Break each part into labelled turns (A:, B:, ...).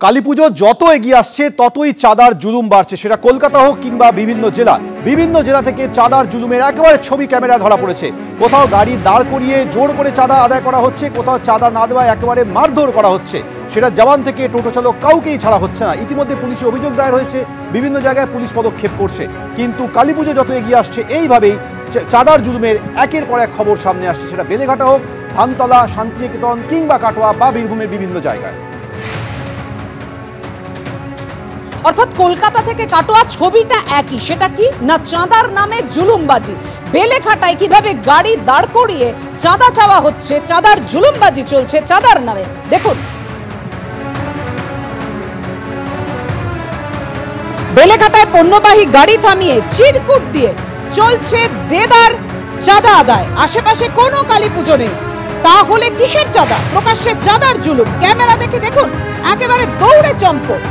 A: কালীপুজো যত এগিয়ে আসছে ততই চাঁদার জুলুম বাড়ছে, সেটা কলকাতা হোক কিংবা বিভিন্ন জেলা থেকে চাঁদার জুলুমের একেবারে ছবি ক্যামেরা ধরা পড়েছে। কোথাও গাড়ি দাঁড় করিয়ে জোর করে চাঁদা আদায় করা হচ্ছে, কোথাও চাঁদা না দেওয়ায় একেবারে মারধর করা হচ্ছে। সেটা জওয়ান থেকে টোটো চালক কাউকেই ছাড়া হচ্ছে না। ইতিমধ্যে পুলিশে অভিযোগ দায়ের হয়েছে, বিভিন্ন জায়গায় পুলিশ পদক্ষেপ করছে। কিন্তু কালীপুজো যত এগিয়ে আসছে এইভাবেই চাঁদার জুলুমের একের পর এক খবর সামনে আসছে, সেটা বেলেঘাটা হোক, ধানতলা, শান্তিনিকেতন কিংবা কাটোয়া বা বীরভূমের বিভিন্ন জায়গায়।
B: অর্থাৎ কলকাতা থেকে কাটোয়া ছবিটা একই, সেটা কি না চাঁদার নামে জুলুমবাজি। বেলেঘাটায় কিভাবে গাড়ি দাঁড় করিয়ে চাঁদা চাওয়া হচ্ছে, চাঁদার জুলুমবাজি চলছে চাঁদার নামে। দেখুন, বেলেঘাটায় পণ্যবাহী গাড়ি থামিয়ে চিরকুট দিয়ে চলছে দেদার চাঁদা আদায়। আশেপাশে কোনো কালী পুজো নেই, তাহলে কিসের চাঁদা? প্রকাশ্যে চাঁদার জুলুম। ক্যামেরা দেখে দেখুন, একেবারে দৌড়ে চম্পট।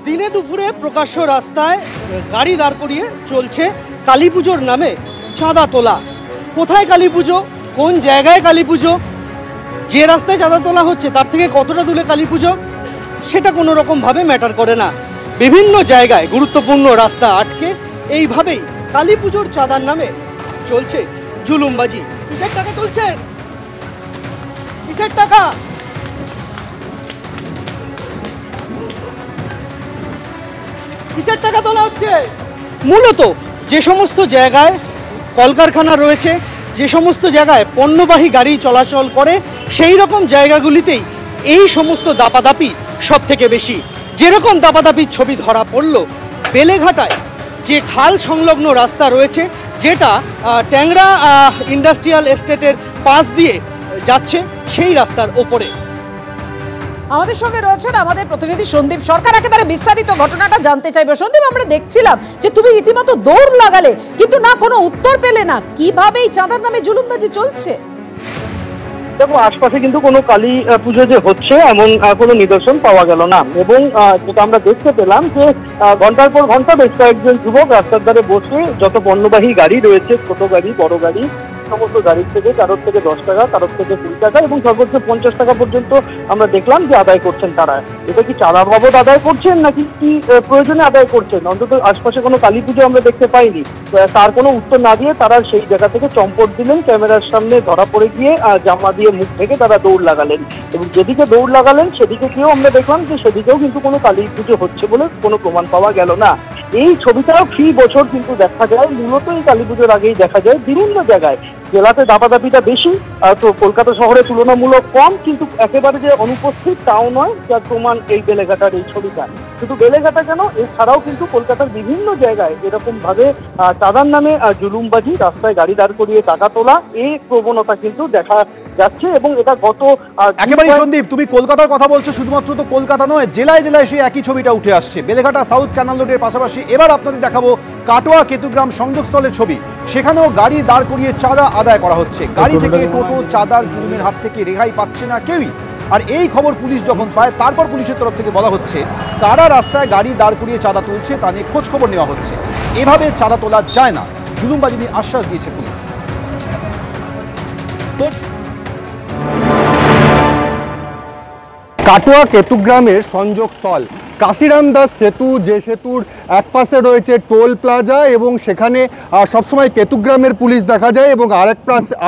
C: দিনে দুপুরে প্রকাশ্য রাস্তায় গাড়ি দাঁড় করিয়ে চলছে কালী পুজোর নামে চাঁদা তোলা। কোথায় কালী পুজো, কোন জায়গায় কালী পুজো, যে রাস্তায় চাঁদা তোলা হচ্ছে তার থেকে কতটা দূরে কালী পুজো, সেটা কোনো রকমভাবে ম্যাটার করে না। বিভিন্ন জায়গায় গুরুত্বপূর্ণ রাস্তা আটকে এইভাবেই কালী পুজোর চাঁদার নামে চলছে জুলুমবাজি। কিসের টাকা তুলছে, কিসের টাকা? কিসের টাকা তোলা হচ্ছে? মূলত যে সমস্ত জায়গায় কলকারখানা রয়েছে, যে সমস্ত জায়গায় পণ্যবাহী গাড়ি চলাচল করে, সেই রকম জায়গাগুলিতেই এই সমস্ত দাপাদাপি সব থেকে বেশি। যেরকম দাপাদাপির ছবি ধরা পড়ল বেলেঘাটায়, যে খাল সংলগ্ন রাস্তা রয়েছে, যেটা ট্যাংরা ইন্ডাস্ট্রিয়াল এস্টেটের পাশ দিয়ে যাচ্ছে, সেই রাস্তার ওপরে।
B: আমাদের সঙ্গে রয়েছেন আমাদের প্রতিনিধি সন্দীপ সরকার, একেবারে বিস্তারিত ঘটনাটা জানতে চাইবে। সন্দীপ, আমরা দেখছিলাম যে তুমি রীতিমতো দৌড় লাগালে, কিন্তু না কোনো উত্তর পেলে না, কিভাবে এই চাঁদার নামে জুলুমবাজি চলছে?
D: দেখো, আশপাশে কিন্তু কোনো কালী পুজো যে হচ্ছে এমন কোনো নিদর্শন পাওয়া গেল না, এবং যেটা আমরা দেখতে পেলাম যে ঘন্টার পর ঘন্টা বেশ কয়েকজন যুবক রাস্তার ধারে বসে যত পণ্যবাহী গাড়ি রয়েছে, ছোট গাড়ি, বড় গাড়ি, সমস্ত গাড়ির থেকে কারোর থেকে 10 টাকা, কারোর থেকে 20 টাকা এবং সর্বোচ্চ 50 টাকা পর্যন্ত আমরা দেখলাম যে আদায় করছেন তারা। এটা কি চাঁদা বাবদ আদায় করছেন নাকি কি প্রয়োজনে আদায় করছেন? অন্তত আশপাশে কোনো কালী পুজো আমরা দেখতে পাইনি। তার কোনো উত্তর না দিয়ে তারা সেই জায়গা থেকে চম্পট দিলেন, ক্যামেরার সামনে ধরা পড়ে গিয়ে জামা দিয়ে মুখ থেকে তারা দৌড় লাগালেন, এবং যেদিকে দৌড় লাগালেন সেদিকে গিয়েও আমরা দেখলাম যে সেদিকেও কিন্তু কোনো কালী পুজো হচ্ছে বলে কোনো প্রমাণ পাওয়া গেল না। এই ছবিটাও ফি বছর কিন্তু দেখা যায়, মূলত এই কালী পুজোর আগেই দেখা যায় বিভিন্ন জায়গায়। জেলাতে দাপাদাপিটা বেশি, তো কলকাতা শহরে তুলনামূলক কম, কিন্তু একেবারে যে অনুপস্থিত তাও নয়, যার প্রমাণ এই বেলেঘাটার এই ছবিটা। শুধু বেলেঘাটা কেন, এছাড়াও কিন্তু কলকাতার বিভিন্ন জায়গায় এরকম ভাবে চাঁদার নামে জুলুমবাজি, রাস্তায় গাড়ি দাঁড় করিয়ে টাকা তোলা, এই প্রবণতা কিন্তু দেখা যাচ্ছে। এবং এটা গত
A: একেবারে সন্দীপ, তুমি কলকাতার কথা বলছো, শুধুমাত্র তো কলকাতা নয়, জেলায় জেলায় সেই একই ছবিটা উঠে আসছে। বেলেঘাটা সাউথ ক্যানাল রোডের পাশাপাশি এবার আপনাদের দেখাবো কাটোয়া কেতুগ্রাম সংযোগস্থলের ছবি। সেখানেও গাড়ি দাঁড় করিয়ে চাঁদা আদায় করা হচ্ছে। গাড়ি থেকে টোটো চাঁদার জুলুমের হাত থেকে রেহাই পাচ্ছে না কেউই। আর এই খবর পুলিশ যখন পায়, তারপর পুলিশের তরফ থেকে বলা হচ্ছে কারা রাস্তায় গাড়ি দাঁড় করিয়ে চাঁদা তুলছে তা নিয়ে খোঁজ খবর নেওয়া হচ্ছে। এভাবে চাঁদা তোলা যায় না, জুলুমবাজি নিয়ে আশ্বাস দিয়েছে পুলিশ।
E: কাটোয়া কেতুগ্রামের সংযোগস্থল কাশিরাম দাস সেতু, যে সেতুর এক পাশে রয়েছে টোল প্লাজা, এবং সেখানে সবসময় কেতুগ্রামের পুলিশ দেখা যায়, এবং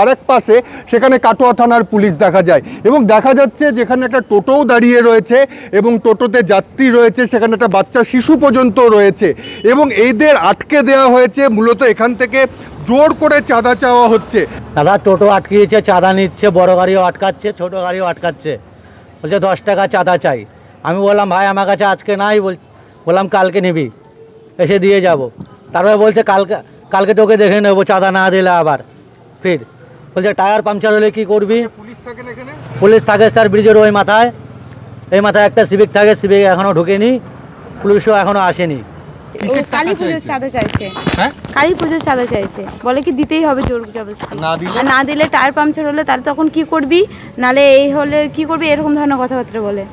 E: আরেক পাশে সেখানে কাটোয়া থানার পুলিশ দেখা যায়। এবং দেখা যাচ্ছে যেখানে একটা টোটোও দাঁড়িয়ে রয়েছে, এবং টোটোতে যাত্রী রয়েছে, সেখানে একটা বাচ্চা শিশু পর্যন্ত রয়েছে, এবং এদের আটকে দেওয়া হয়েছে। মূলত এখান থেকে জোর করে চাঁদা চাওয়া হচ্ছে।
F: দাদা টোটো আটকিয়েছে, চাঁদা নিচ্ছে, বড় গাড়িও আটকাচ্ছে, ছোট গাড়িও আটকাচ্ছে, বলছে 10 টাকা চাঁদা চাই। আমি বললাম ভাই আমার কাছে আজকে নাই, বললাম কালকে নিবি, এসে দিয়ে যাব। তারপরে বলছে কালকে তোকে দেখে নেবো, চাঁদা না দিলে আবার। ফির বলছে টায়ার পাংচার হলে কি করবি? পুলিশ থাকে স্যার ব্রিজের ওই মাথায়, এই মাথায় একটা সিভিক থাকে, সিভিক এখনও ঢুকেনি, পুলিশও এখনও আসেনি।
G: কালী পুজোর চাঁদা চাইছে, কালী পুজোর চাঁদা চাইছে, বলে কি দিতেই হবে জোর জবরদস্তি, না দিলে টায়ার পাংচার হলে তাহলে তখন কি করবি, নালে এই হলে কি করবি, এরকম ধরনের কথাবার্তা বলে।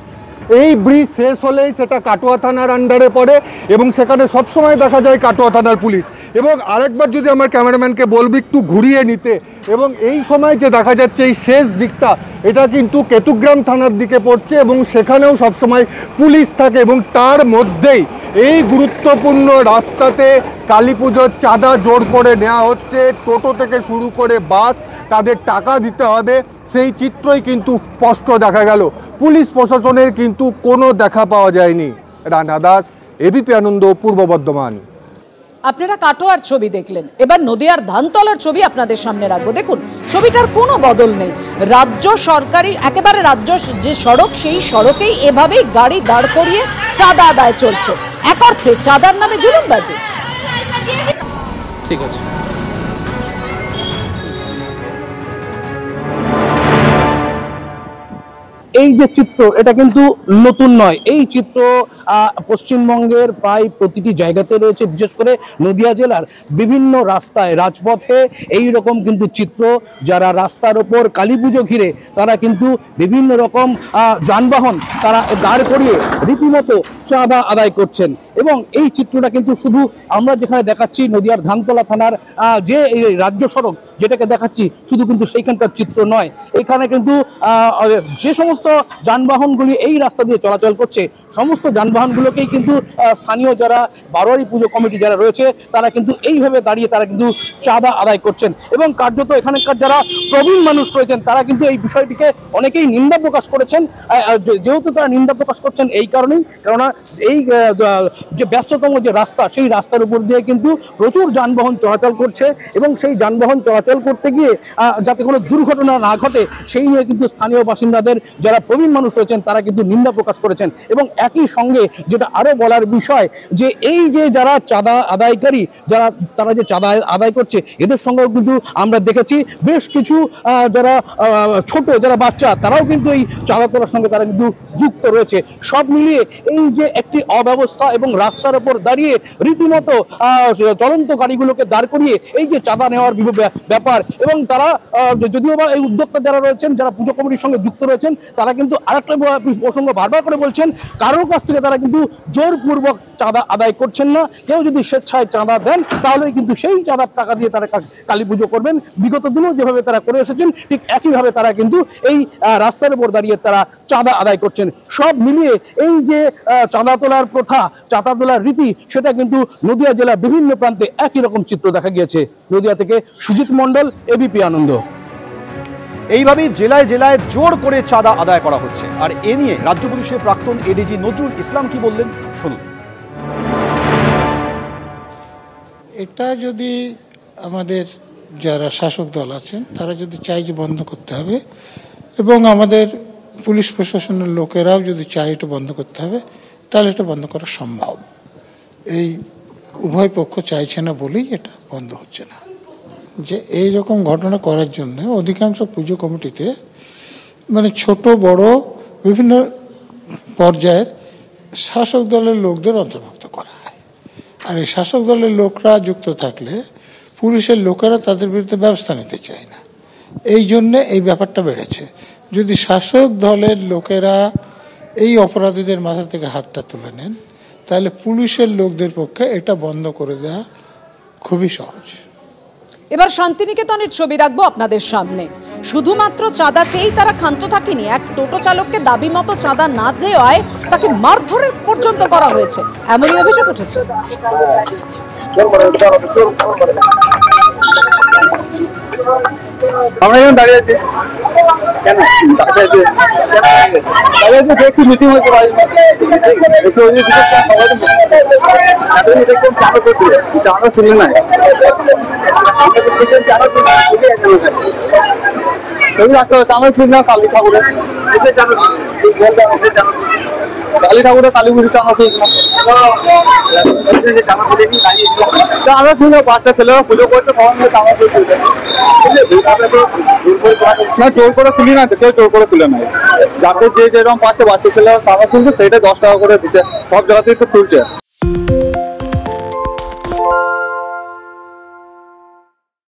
E: এই ব্রিজ শেষ হলেই সেটা কাটোয়া থানার আন্ডারে পড়ে, এবং সেখানে সবসময় দেখা যায় কাটোয়া থানার পুলিশ। এবং আরেকবার যদি আমার ক্যামেরাম্যানকে বলবি একটু ঘুরিয়ে নিতে, এবং এই সময় যে দেখা যাচ্ছে এই শেষ দিকটা এটা কিন্তু কেতুগ্রাম থানার দিকে পড়ছে এবং সেখানেও সবসময় পুলিশ থাকে, এবং তার মধ্যেই এই গুরুত্বপূর্ণ রাস্তাতে কালী পুজোর চাঁদা জোর করে নেওয়া হচ্ছে। টোটো থেকে শুরু করে বাস, তাদের টাকা দিতে হবে, সেই চিত্রই কিন্তু স্পষ্ট দেখা গেল। পুলিশ প্রশাসনের কিন্তু কোনো দেখা পাওয়া যায়নি। রানা দাস, এবিপি আনন্দ, পূর্ব বর্ধমান।
B: আপনারা কাটোয়ার ছবি দেখলেন, এবার নদিয়ার ধানতলার ছবি আপনাদের সামনে রাখবো। দেখুন, ছবিটার কোনো বদল নেই। রাজ্য সরকারি একেবারে রাজ্য যে সড়ক, সেই সড়কেই এভাবেই গাড়ি দাঁড় করিয়ে চাঁদা আদায় চলছে। এক অর্থে চাঁদার নামে জুলুমবাজি।
H: ঠিক আছে। এই যে চিত্র, এটা কিন্তু নতুন নয়। এই চিত্র পশ্চিমবঙ্গের প্রায় প্রতিটি জায়গাতে রয়েছে, বিশেষ করে নদিয়া জেলার বিভিন্ন রাস্তায়, রাজপথে এই রকম কিন্তু চিত্র। যারা রাস্তার ওপর কালী পুজো ঘিরে তারা কিন্তু বিভিন্ন রকম যানবাহন তারা দাঁড় করিয়ে রীতিমতো চাঁদা আদায় করছেন। এবং এই চিত্রটা কিন্তু শুধু আমরা যেখানে দেখাচ্ছি নদিয়ার ধানতলা থানার যে রাজ্য সড়ক যেটাকে দেখাচ্ছি, শুধু কিন্তু সেইখানকার চিত্র নয়। এখানে কিন্তু যে সমস্ত যানবাহনগুলি এই রাস্তা দিয়ে চলাচল করছে, সমস্ত যানবাহনগুলোকেই কিন্তু স্থানীয় যারা বারোয়ারি পুজো কমিটি যারা রয়েছে তারা কিন্তু এইভাবে দাঁড়িয়ে তারা কিন্তু চাঁদা আদায় করছেন। এবং কার্যত এখানকার যারা প্রবীণ মানুষ রয়েছেন তারা কিন্তু এই বিষয়টিকে অনেকেই নিন্দা প্রকাশ করেছেন। যেহেতু তারা নিন্দা প্রকাশ করছেন এই কারণেই, কেননা এই যে ব্যস্ততম যে রাস্তা, সেই রাস্তার উপর দিয়ে কিন্তু প্রচুর যানবাহন চলাচল করছে, এবং সেই যানবাহন চলাচল করতে গিয়ে যাতে কোনো দুর্ঘটনা না ঘটে সেই নিয়ে কিন্তু স্থানীয় বাসিন্দাদের যারা প্রবীণ মানুষ রয়েছেন তারা কিন্তু নিন্দা প্রকাশ করেছেন। এবং একই সঙ্গে যেটা আরো বলার বিষয়, যে এই যে যারা চাঁদা আদায়কারী, তারা যে চাঁদা আদায় করছে, এদের সঙ্গেও কিন্তু আমরা দেখেছি বেশ কিছু যারা ছোট যারা বাচ্চা, তারাও কিন্তু এই চাঁদা তোলার সঙ্গে তারা কিন্তু যুক্ত রয়েছে। সব মিলিয়ে এই যে একটি অব্যবস্থা, এবং রাস্তার ওপর দাঁড়িয়ে রীতিমতো চলন্ত গাড়িগুলোকে দাঁড় করিয়ে এই যে চাঁদা নেওয়ার ব্যাপার, এবং তারা যদিও বা এই উদ্যোক্তা যারা রয়েছেন, যারা পুজো কমিটির সঙ্গে যুক্ত রয়েছেন, তারা কিন্তু আরেকটা প্রসঙ্গ বারবার করে বলছেন, কারোর কাছ থেকে তারা কিন্তু জোরপূর্বক চাঁদা আদায় করছেন না। কেউ যদি স্বেচ্ছায় চাঁদা দেন তাহলে কিন্তু সেই চাঁদার টাকা দিয়ে তারা কালী পুজো করবেন। বিগত দিনেও যেভাবে তারা করে এসেছেন ঠিক একইভাবে তারা কিন্তু এই রাস্তার উপর দাঁড়িয়ে তারা চাঁদা আদায় করছেন। সব মিলিয়ে এই যে চাঁদা তোলার প্রথা, চাঁদা তোলার রীতি, সেটা কিন্তু নদিয়া জেলার বিভিন্ন প্রান্তে একই রকম চিত্র দেখা গিয়েছে। নদিয়া থেকে সুজিত মণ্ডল, এবিপি আনন্দ।
A: এইভাবেই জেলায় জেলায় জোর করে চাঁদা আদায় করা হচ্ছে। আর এ নিয়ে রাজ্য পুলিশের প্রাক্তন এডিজি নজরুল ইসলাম কি বললেন, শুনুন।
I: এটা যদি আমাদের যারা শাসক দল আছেন তারা যদি চাই যে বন্ধ করতে হবে, এবং আমাদের পুলিশ প্রশাসনের লোকেরাও যদি চায় এটা বন্ধ করতে হবে, তাহলে এটা বন্ধ করা সম্ভব। এই উভয় পক্ষ চাইছে না বলেই এটা বন্ধ হচ্ছে না। যে এই রকম ঘটনা করার জন্য অধিকাংশ পুজো কমিটিতে মানে ছোট বড় বিভিন্ন পর্যায়ের শাসক দলের লোকদের অন্তর্ভুক্ত করা হয়। আর এই শাসক দলের লোকরা যুক্ত থাকলে পুলিশের লোকেরা তাদের বিরুদ্ধে ব্যবস্থা নিতে চায় না। এই জন্যে এই ব্যাপারটা বেড়েছে। যদি শাসক দলের লোকেরা এই অপরাধীদের মাথা থেকে হাতটা তুলে নেন, তাহলে পুলিশের লোকদের পক্ষে এটা বন্ধ করে দেওয়া খুবই সহজ।
B: এবার শান্তিনিকেতনের ছবি রাখবো আপনাদের সামনে। শুধুমাত্র চাঁদা চেয়েই তারা ক্ষান্ত থাকেনি, এক টোটো চালককে দাবি মতো চাঁদা না দেওয়ায় তাকে মারধরের পর্যন্ত করা হয়েছে, এমনই অভিযোগ উঠেছে।
D: আমরা এখন দাঁড়িয়ে আছি কেন দেখছি মিটিং হতে পারি চাঁদা শুনলে না চাঁদা শুনলে কালী ঠাকুরের কালী ঠাকুরের কালী পুজো চাঁদা চাঁদা শুনে বাচ্চা ছেলেরা পুজো করছে সবাই মিলে চাঁদা তুলছে না, জোর করে তুলি না, কেউ জোর করে তুলে নেয়। যাতে যে যেরকম পাচ্ছে বাচ্চা ছেলেরা চাঁদা তুলছে সেটা 10 টাকা করে দিচ্ছে, সব জায়গা থেকে তো তুলছে।